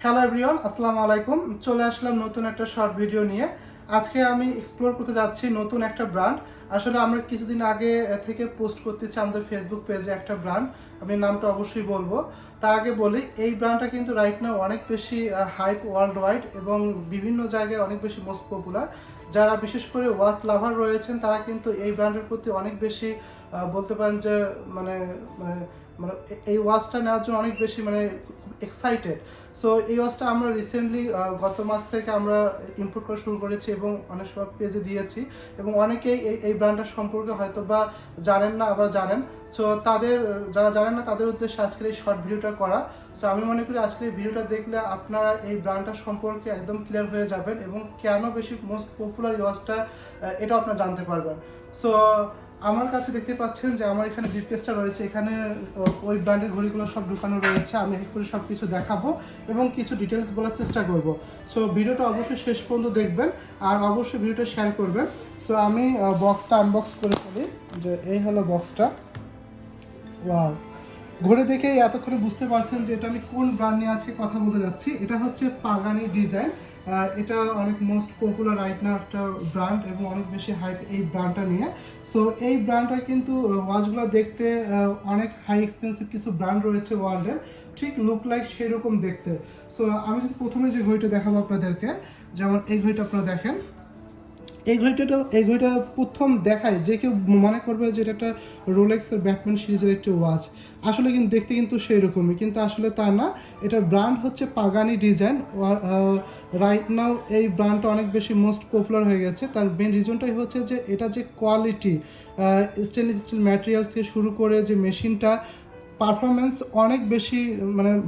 Hello everyone, আসসালামু আলাইকুম। চলে আসলাম নতুন একটা শর্ট ভিডিও নিয়ে। আজকে আমি এক্সপ্লোর করতে যাচ্ছি নতুন একটা ব্র্যান্ড। আসলে আমরা কিছুদিন আগে থেকে পোস্ট করতেছি আমাদের ফেসবুক পেজে একটা ব্র্যান্ড, আমি নামটা অবশ্যই বলবো। তার আগে বলি, এই ব্র্যান্ডটা কিন্তু রাইট নাও অনেক বেশি হাইপ ওয়ার্ল্ড ওয়াইড এবং বিভিন্ন জায়গায় অনেক বেশি মোস্ট পপুলার। যারা বিশেষ করে ওয়াচ লাভার রয়েছেন তারা কিন্তু এই ব্র্যান্ডের প্রতি অনেক বেশি বলতে পারেন যে মানে মানে মানে এই ওয়াচটা নেওয়ার জন্য অনেক বেশি এক্সাইটেড। সো এই ওয়াচটা আমরা রিসেন্টলি গত মাস থেকে আমরা ইম্পোর্ট করা শুরু করেছি এবং অনেক সব পেজে দিয়েছি এবং অনেকেই এই ব্র্যান্ডটার সম্পর্কে হয়তো বা জানেন না, আবার জানেন। সো তাদের যারা জানেন না তাদের উদ্দেশ্যে আজকের এই শর্ট ভিডিওটা করা। সো আমি মনে করি আজকের এই ভিডিওটা দেখলে আপনারা এই ব্র্যান্ডটার সম্পর্কে একদম ক্লিয়ার হয়ে যাবেন এবং কেন বেশি মোস্ট পপুলার এই ওয়াচটা এটাও আপনারা জানতে পারবেন। সো আমার কাছে দেখতে পাচ্ছেন যে আমার এখানে ব্রিফকেসটা রয়েছে, এখানে ওই ব্র্যান্ডের ঘড়িগুলো সব ঢুকানো রয়েছে। আমি এক করে সব কিছু দেখাবো এবং কিছু ডিটেলস বলার চেষ্টা করব। সো ভিডিওটা অবশ্যই শেষ পর্যন্ত দেখবেন আর অবশ্যই ভিডিওটা শেয়ার করবেন। সো আমি বক্সটা আনবক্স করে ফেলি। যে এই হলো বক্সটা। ওয়াও, ঘড়ি দেখে এতক্ষণে বুঝতে পারছেন যে এটা আমি কোন ব্র্যান্ড নিয়ে আজকে কথা বলতে যাচ্ছি। এটা হচ্ছে পাগানি ডিজাইন। এটা অনেক মোস্ট পপুলার রাইট না একটা ব্র্যান্ড এবং অনেক বেশি হাইপ এই ব্র্যান্ডটা নিয়ে। সো এই ব্র্যান্ডটা কিন্তু ওয়াচগুলো দেখতে অনেক হাই এক্সপেন্সিভ কিছু ব্র্যান্ড রয়েছে ওয়ার্ল্ডের, ঠিক লুক লাইক সেই রকম দেখতে। সো আমি যদি প্রথমে যে ঘড়িটা দেখাবো আপনাদেরকে, যেমন এই ঘড়িটা আপনারা দেখেন, এই ঘড়িটা প্রথম দেখায় যে কেউ মনে করবে যে এটা একটা রোলেক্সের ব্যাটম্যান সিরিজের একটি ওয়াচ। আসলে কিন্তু দেখতে কিন্তু সেই রকমই, কিন্তু আসলে তা না। এটার ব্র্যান্ড হচ্ছে পাগানি ডিজাইন। রাইট নাও এই ব্র্যান্ডটা অনেক বেশি মোস্ট পপুলার হয়ে গেছে। তার মেন রিজনটাই হচ্ছে যে এটা যে কোয়ালিটি, স্টেনলেস স্টিল ম্যাটেরিয়ালস থেকে শুরু করে যে মেশিনটা পারফরমেন্স অনেক বেশি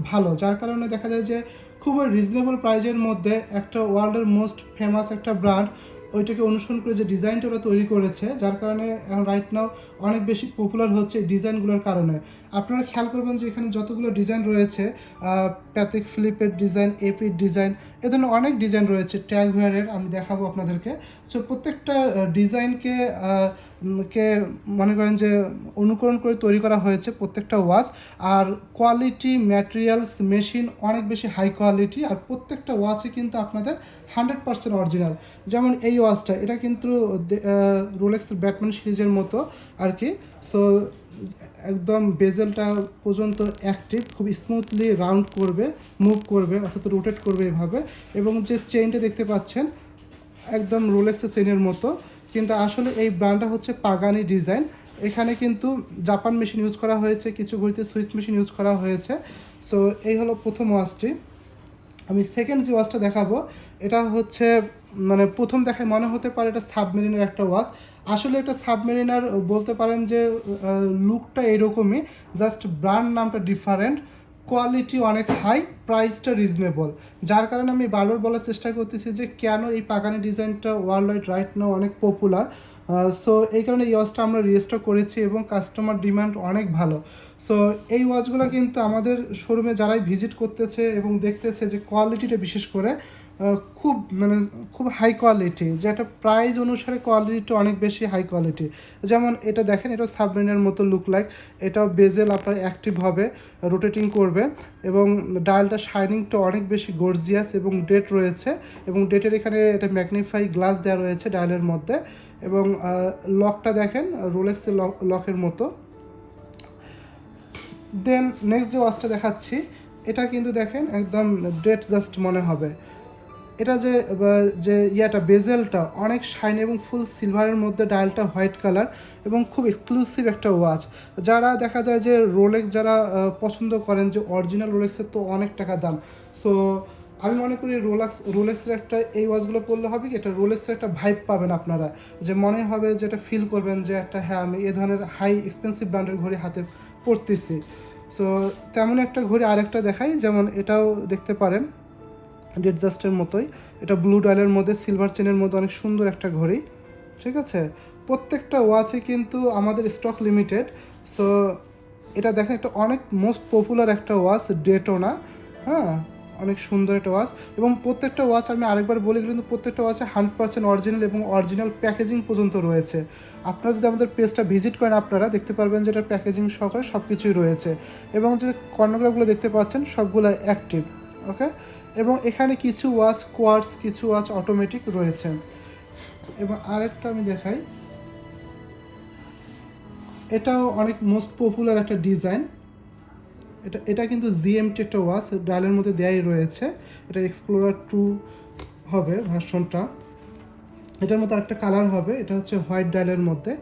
ভালো, যার কারণে দেখা যায় যে খুবই রিজনেবল প্রাইজের মধ্যে একটা ওয়ার্ল্ডের মোস্ট ফেমাস একটা ব্র্যান্ড ওইটাকে অনুসরণ করে যে ডিজাইনটা ওরা তৈরি করেছে, যার কারণে এখন রাইট নাও অনেক বেশি পপুলার হচ্ছে এই ডিজাইনগুলোর কারণে। আপনারা খেয়াল করবেন যে এখানে যতগুলো ডিজাইন রয়েছে, প্যাথিক ফিলিপের ডিজাইন, এপির ডিজাইন, এ ধরনের অনেক ডিজাইন রয়েছে, ট্যাগ ওয়্যারের আমি দেখাবো আপনাদেরকে। সো প্রত্যেকটা ডিজাইনকে মনে করেন যে অনুকরণ করে তৈরি করা হয়েছে প্রত্যেকটা ওয়াচ। আর কোয়ালিটি, ম্যাটেরিয়ালস, মেশিন অনেক বেশি হাই কোয়ালিটি। আর প্রত্যেকটা ওয়াচে কিন্তু আপনাদের 100% অরিজিনাল। যেমন এই ওয়াচটা, এটা কিন্তু রোলেক্সের ব্যাটম্যান সিরিজের মতো আর কি। সো একদম বেজেলটা পর্যন্ত অ্যাক্টিভ, খুব স্মুথলি রাউন্ড করবে, মুভ করবে, অর্থাৎ রোটেট করবে এভাবে। এবং যে চেইনটা দেখতে পাচ্ছেন একদম রোলেক্সের চেইনের মতো, কিন্তু আসলে এই ব্র্যান্ডটা হচ্ছে পাগানি ডিজাইন। এখানে কিন্তু জাপান মেশিন ইউজ করা হয়েছে, কিছু ঘড়িতে সুইস মেশিন ইউজ করা হয়েছে। সো এই হলো প্রথম ওয়াচটি। আমি সেকেন্ড যে ওয়াচটা দেখাবো, এটা হচ্ছে প্রথম দেখায় মনে হতে পারে এটা সাবমেরিনের একটা ওয়াচ। আসলে এটা সাবমেরিনার বলতে পারেন যে লুকটা এরকমই, জাস্ট ব্র্যান্ড নামটা ডিফারেন্ট, কোয়ালিটি অনেক হাই, প্রাইসটা রিজনেবল। যার কারণে আমি বারবার বলার চেষ্টা করতেছি যে কেন এই পাগানি ডিজাইনটা ওয়ার্ল্ড ওয়াইড রাইট নাও অনেক পপুলার। সো এই কারণে এই ওয়াচটা আমরা রিস্টক করেছি এবং কাস্টমার ডিমান্ড অনেক ভালো। সো এই ওয়াচগুলো কিন্তু আমাদের শোরুমে যারাই ভিজিট করতেছে এবং দেখতেছে যে কোয়ালিটিটা বিশেষ করে খুব হাই কোয়ালিটি, যেটা প্রাইস অনুসারে কোয়ালিটিটা অনেক বেশি হাই কোয়ালিটি। যেমন এটা দেখেন, এটা সাবমেরিনের মতো লুক লাইক, এটাও বেজেল আপনার অ্যাক্টিভ হবে, রোটেটিং করবে এবং ডায়ালটা শাইনিংটা অনেক বেশি গর্জিয়াস এবং ডেট রয়েছে। এবং ডেটের এখানে এটা ম্যাগনিফাই গ্লাস দেওয়া রয়েছে ডায়ালের মধ্যে। এবং লকটা দেখেন রোলেক্সের লকের মতো। দেন নেক্সট যে ওয়াচটা দেখাচ্ছি, এটা কিন্তু দেখেন একদম ডেট জাস্ট মনে হবে। এটা যে ইয়াটা বেজেলটা অনেক শাইন এবং ফুল সিলভারের মধ্যে, ডায়ালটা হোয়াইট কালার এবং খুব এক্সক্লুসিভ একটা ওয়াচ। যারা দেখা যায় যে রোলেক্স যারা পছন্দ করেন, যে অরিজিনাল রোলেক্সের তো অনেক টাকা দাম। সো আমি মনে করি রোলেক্সের একটা এই ওয়াচগুলো পরলে হবে কি, এটা রোলেক্সের একটা ভাইব পাবেন আপনারা, যে মনে হবে যে এটা ফিল করবেন যে একটা হ্যাঁ আমি এ ধরনের হাই এক্সপেন্সিভ ব্র্যান্ডের ঘড়ি হাতে পরতেছি। সো তেমন একটা ঘড়ি আরেকটা দেখাই, যেমন এটাও দেখতে পারেন ডেড জাস্টের মতোই। এটা ব্লু ডায়ালের মধ্যে সিলভার চেনের মধ্যে অনেক সুন্দর একটা ঘড়ি, ঠিক আছে। প্রত্যেকটা ওয়াচে কিন্তু আমাদের স্টক লিমিটেড। সো এটা দেখেন, একটা অনেক মোস্ট পপুলার একটা ওয়াচ, ডেটোনা। হ্যাঁ, অনেক সুন্দর একটা ওয়াচ। এবং প্রত্যেকটা ওয়াচ আমি আরেকবার বলি, কিন্তু প্রত্যেকটা ওয়াচে 100% অরিজিনাল এবং অরিজিনাল প্যাকেজিং পর্যন্ত রয়েছে। আপনারা যদি আমাদের পেজটা ভিজিট করেন আপনারা দেখতে পারবেন যে এটার প্যাকেজিং সহকারে সব কিছুই রয়েছে। এবং যে কর্নারগুলো দেখতে পাচ্ছেন সবগুলো অ্যাক্টিভ, ওকে। এবং এখানে কিছু ওয়াচ কোয়ার্টজ, কিছু ওয়াচ অটোমেটিক রয়েছে। এবং আরেকটা আমি দেখাই, এটাও অনেক মোস্ট পপুলার একটা ডিজাইন। এটা কিন্তু জিএমটি একটা ওয়াচ, ডায়ালের মধ্যে দেয়াই রয়েছে। এটা এক্সপ্লোরার 2 হবে ভার্সনটা। এটার মধ্যে আরেকটা কালার হবে, এটা হচ্ছে হোয়াইট ডায়ালের মধ্যে।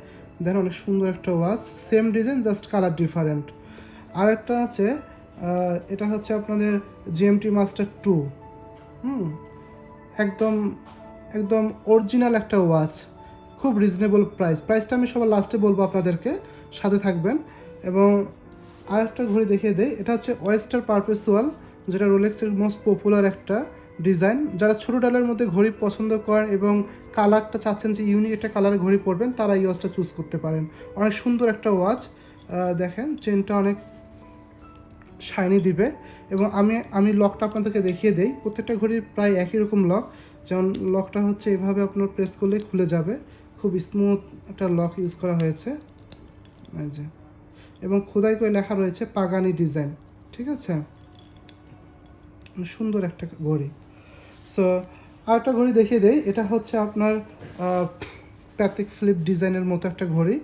দেখেন অনেক সুন্দর একটা watch, same design just colour different. আর একটা আছে, এটা হচ্ছে আপনাদের জিএমটি মাস্টার 2। একদম একদম অরিজিনাল একটা ওয়াচ, খুব রিজনেবল প্রাইসটা আমি সবার লাস্টে বলবো আপনাদেরকে, সাথে থাকবেন। এবং আরেকটা ঘড়ি দেখিয়ে দেই, এটা হচ্ছে ওয়েস্টার পারপেচুয়াল, যেটা রোলেক্সের মোস্ট পপুলার একটা ডিজাইন। যারা ছোটো ডালের মধ্যে ঘড়ি পছন্দ করেন এবং কালারটা চাচ্ছেন যে ইউনিক একটা কালারের ঘড়ি পরবেন, তারা এই ওয়াচটা চুজ করতে পারেন। অনেক সুন্দর একটা ওয়াচ, দেখেন চেনটা অনেক শাইনি দিবে। এবং আমি লকটা আপনাদেরকে দেখিয়ে দেই। প্রত্যেকটা ঘড়ির প্রায় একই রকম লক, যেমন লকটা হচ্ছে এভাবে আপনার প্রেস করলে খুলে যাবে, খুব স্মুথ একটা লক ইউজ করা হয়েছে এই যে। এবং খোদাই করে লেখা রয়েছে পাগানি ডিজাইন, ঠিক আছে। সুন্দর একটা ঘড়ি। সো আরেকটা ঘড়ি দেখিয়ে দেই, এটা হচ্ছে আপনার প্যাথিক ফ্লিপ ডিজাইনের মতো একটা ঘড়ি,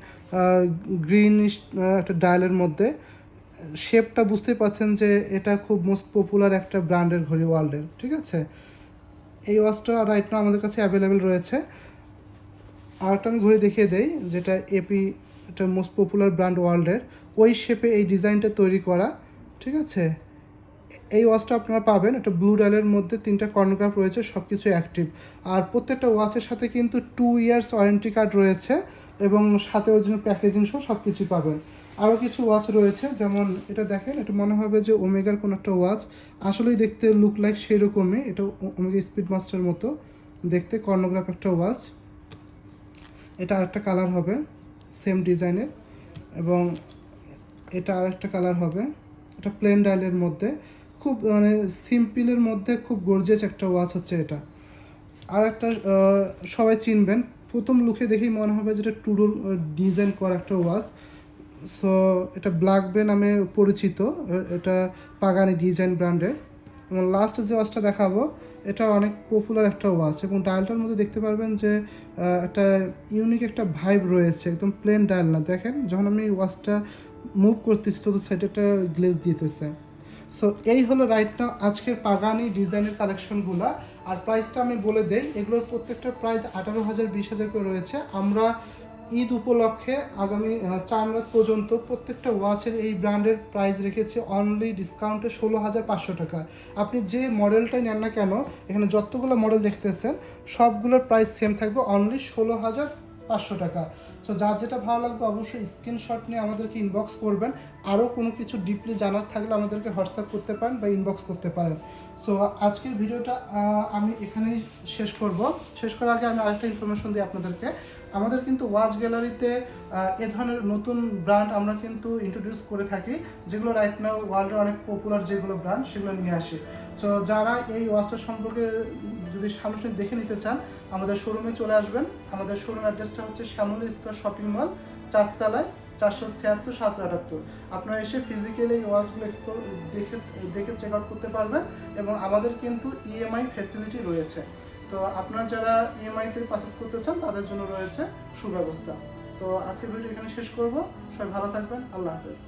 গ্রিনিশ একটা ডায়ালের মধ্যে। শেপটা বুঝতেই পারছেন যে এটা খুব মোস্ট পপুলার একটা ব্র্যান্ডের ঘড়ি ওয়ার্ল্ডের, ঠিক আছে। এই ওয়াচটা রাইট নাও আমাদের কাছে অ্যাভেলেবেল রয়েছে। আরেকটা আমি ঘড়ি দেখিয়ে দেই, যেটা এপি, এটা মোস্ট পপুলার ব্র্যান্ড ওয়ার্ল্ডের, ওই শেপে এই ডিজাইনটা তৈরি করা, ঠিক আছে। এই ওয়াচটা আপনারা পাবেন, এটা ব্লু ডায়ালের মধ্যে 3টা কর্নোগ্রাফ রয়েছে, সব কিছু অ্যাক্টিভ। আর প্রত্যেকটা ওয়াচের সাথে কিন্তু 2 ইয়ার্স ওয়ারেন্টি কার্ড রয়েছে, এবং সাথে অরিজিনাল প্যাকেজিং সহ সব কিছুই পাবেন। আরও কিছু ওয়াচ রয়েছে, যেমন এটা দেখেন, এটা মনে হবে যে ওমেগার কোনো একটা ওয়াচ, আসলেই দেখতে লুক লাইক সেই রকমই। এটা ওমেগা স্পিড মাস্টার মতো দেখতে, কর্নোগ্রাফ একটা ওয়াচ। এটা আরেকটা কালার হবে সেম ডিজাইনের, এবং এটা আরেকটা কালার হবে, এটা প্লেন ডায়ালের মধ্যে, খুব মানে সিম্পলের মধ্যে খুব গর্জিয়াস একটা ওয়াচ হচ্ছে এটা। আর একটা সবাই চিনবেন, প্রথম লুকে দেখেই মনে হবে যেটা টুডোর ডিজাইন করা একটা ওয়াচ। সো এটা ব্ল্যাক বে নামে পরিচিত, এটা পাগানি ডিজাইন ব্র্যান্ডের। এবং লাস্ট যে ওয়াচটা দেখাবো, এটা অনেক পপুলার একটা ওয়াচ, এবং ডায়ালটার মধ্যে দেখতে পারবেন যে একটা ইউনিক একটা ভাইব রয়েছে, একদম প্লেন ডায়াল না। দেখেন যখন আমি ওয়াচটা মুভ করতেছি তো সাইডে একটা গ্লেজ দিতেছে। সো এই হলো রাইট নাও আজকের পাগানি ডিজাইনের কালেকশনগুলো। আর প্রাইসটা আমি বলে দেই, এগুলোর প্রত্যেকটা প্রাইস 18,000 20,000 করে রয়েছে। আমরা ঈদ উপলক্ষে আগামী 4 রাত পর্যন্ত প্রত্যেকটা ওয়াচের এই ব্র্যান্ডের প্রাইস রেখেছি অনলি ডিসকাউন্টে 16,500 টাকা। আপনি যে মডেলটাই নেন না কেন, এখানে যতগুলো মডেল দেখতেছেন সবগুলোর প্রাইস সেম থাকবে, অনলি 16,500 টাকা। সো যার যেটা ভালো লাগবে অবশ্যই স্ক্রিনশট নিয়ে আমাদেরকে ইনবক্স করবেন। আরও কোনো কিছু ডিপলি জানার থাকলে আমাদেরকে হোয়াটসঅ্যাপ করতে পারেন বা ইনবক্স করতে পারেন। সো আজকের ভিডিওটা আমি এখানেই শেষ করব। শেষ করার আগে আমি আরেকটা ইনফরমেশন দিই আপনাদেরকে। আমাদের কিন্তু ওয়াচ গ্যালারিতে এ ধরনের নতুন ব্র্যান্ড আমরা কিন্তু ইন্ট্রোডিউস করে থাকি, যেগুলো রাইট নাও ওয়ার্ল্ডের অনেক পপুলার যেগুলো ব্র্যান্ড সেগুলো নিয়ে আসি। সো যারা এই ওয়াচটা সম্পর্কে যদি সামনে দেখে নিতে চান, আমাদের শোরুমে চলে আসবেন। আমাদের শোরুম অ্যাড্রেসটা হচ্ছে শ্যামলী স্কয়ার শপিং মল, 4 তলায়, 476 778। আপনারা এসে ফিজিক্যালি এই ওয়াচগুলো এক্সপ্লোর দেখে চেক আউট করতে পারবেন। এবং আমাদের কিন্তু ইএমআই ফ্যাসিলিটি রয়েছে, তো আপনারা যারা ইএমআইতে পারচেস করতে চান তাদের জন্য রয়েছে সুব্যবস্থা। তো আজকের ভিডিও এখানে শেষ করব। সবাই ভালো থাকবেন, আল্লাহ হাফেজ।